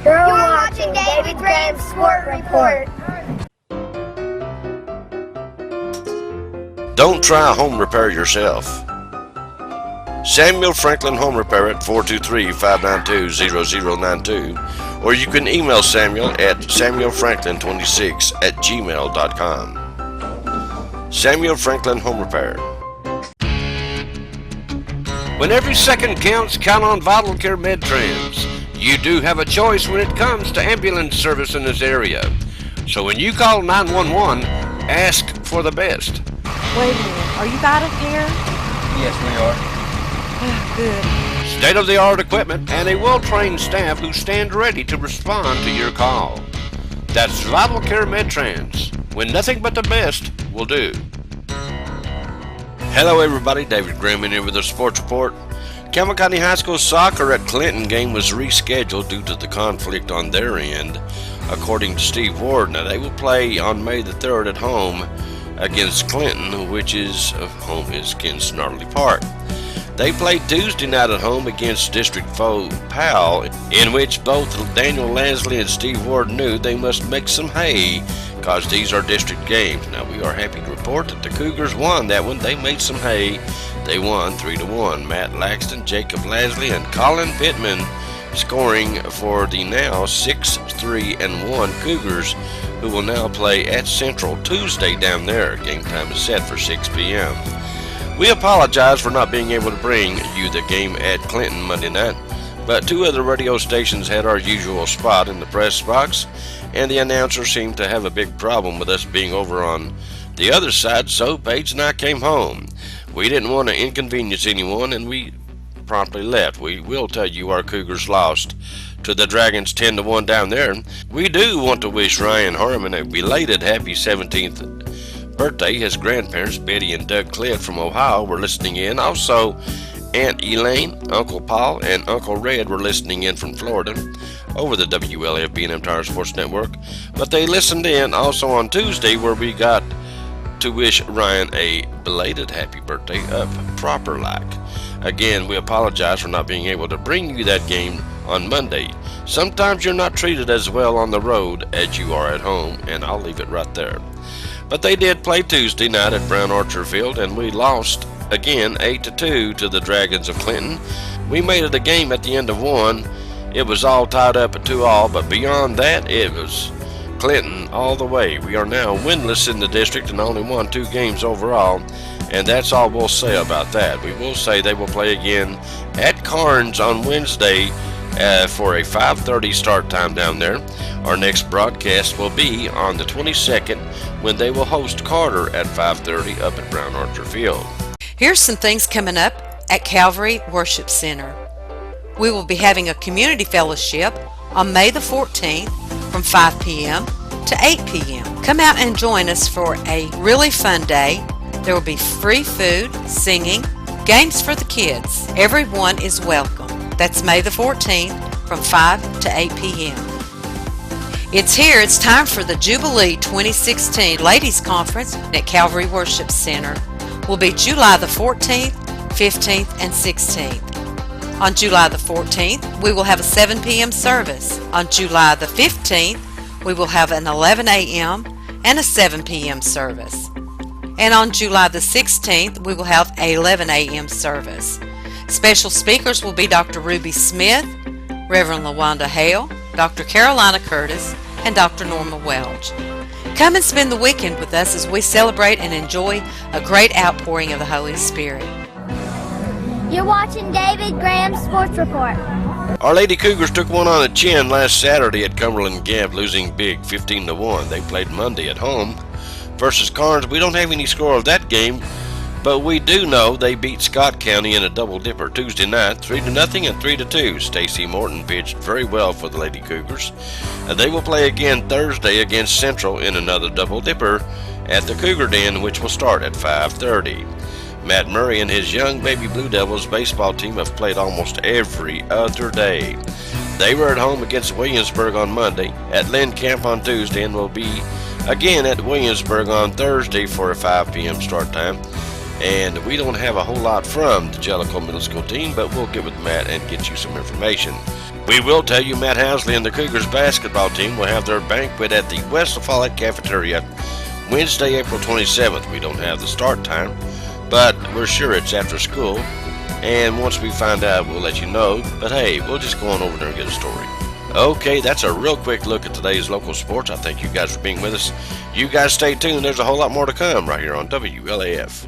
You're watching David Graham's Sport Report. Don't try home repair yourself. Samuel Franklin Home Repair at 423-592-0092, or you can email Samuel at samuelfranklin26@gmail.com. Samuel Franklin Home Repair. When every second counts, count on Vital Care MedTrans. You do have a choice when it comes to ambulance service in this area. So when you call 911, ask for the best. Wait a minute, are you Vital Care? Yes, we are. Good. State-of-the-art equipment and a well-trained staff who stand ready to respond to your call. That's Vital Care MedTrans, when nothing but the best will do. Hello everybody, David Graham in here with the Sports Report. Campbell County High School soccer at Clinton game was rescheduled due to the conflict on their end, according to Steve Ward. Now they will play on May the 3rd at home against Clinton, which is home is against Gnarly Park. They played Tuesday night at home against district foe Powell, in which both Daniel Lasley and Steve Ward knew they must make some hay because these are district games. Now we are happy to report that the Cougars won that one. They made some hay. They won 3-1. Matt Laxton, Jacob Lasley, and Colin Pittman scoring for the now 6-3-1 Cougars, who will now play at Central Tuesday down there. Game time is set for 6 p.m. We apologize for not being able to bring you the game at Clinton Monday night, but two other radio stations had our usual spot in the press box, and the announcer seemed to have a big problem with us being over on the other side, so Paige and I came home. We didn't want to inconvenience anyone, and we promptly left. We will tell you our Cougars lost to the Dragons 10-1 down there. We do want to wish Ryan Harmon a belated happy 17th birthday. His grandparents, Betty and Doug Cliff from Ohio, were listening in. Also, Aunt Elaine, Uncle Paul, and Uncle Red were listening in from Florida over the WLF B&M Tire Sports Network. But they listened in also on Tuesday, where we got to wish Ryan a belated happy birthday up proper like. Again, we apologize for not being able to bring you that game on Monday. Sometimes you're not treated as well on the road as you are at home, and I'll leave it right there. But they did play Tuesday night at Brown Archer Field, and we lost again 8-2 to the Dragons of Clinton. We made it a game at the end of one. It was all tied up at 2-2, but beyond that, it was Clinton all the way. We are now winless in the district and only won 2 games overall, and that's all we'll say about that. We will say they will play again at Carnes on Wednesday for a 5:30 start time down there. Our next broadcast will be on the 22nd, when they will host Carter at 5:30 up at Brown Archer Field. Here's some things coming up at Calvary Worship Center. We will be having a community fellowship on May the 14th from 5 p.m. to 8 p.m. Come out and join us for a really fun day. There will be free food, singing, games for the kids. Everyone is welcome. That's May the 14th from 5 to 8 p.m. It's here. It's time for the Jubilee 2016 Ladies Conference at Calvary Worship Center. Will be July the 14th, 15th, and 16th. On July the 14th, we will have a 7 p.m. service. On July the 15th, we will have an 11 a.m. and a 7 p.m. service. And on July the 16th, we will have an 11 a.m. service. Special speakers will be Dr. Ruby Smith, Reverend LaWanda Hale, Dr. Carolina Curtis, and Dr. Norma Welch. Come and spend the weekend with us as we celebrate and enjoy a great outpouring of the Holy Spirit. You're watching David Graham's Sports Report. Our Lady Cougars took one on the chin last Saturday at Cumberland Gap, losing big 15-1. They played Monday at home versus Carnes. We don't have any score of that game, but we do know they beat Scott County in a double dipper Tuesday night, 3-0 and 3-2. Stacy Morton pitched very well for the Lady Cougars. They will play again Thursday against Central in another double dipper at the Cougar Den, which will start at 5:30. Matt Murray and his young baby Blue Devils baseball team have played almost every other day. They were at home against Williamsburg on Monday, at Lynn Camp on Tuesday, and will be again at Williamsburg on Thursday for a 5 p.m. start time. And we don't have a whole lot from the Jellicoe Middle School team, but we'll get with Matt and get you some information. We will tell you Matt Housley and the Cougars basketball team will have their banquet at the West La Follette Cafeteria Wednesday, April 27th. We don't have the start time, but we're sure it's after school. And once we find out, we'll let you know. But hey, we'll just go on over there and get a story. Okay, that's a real quick look at today's local sports. I thank you guys for being with us. You guys stay tuned. There's a whole lot more to come right here on WLAF.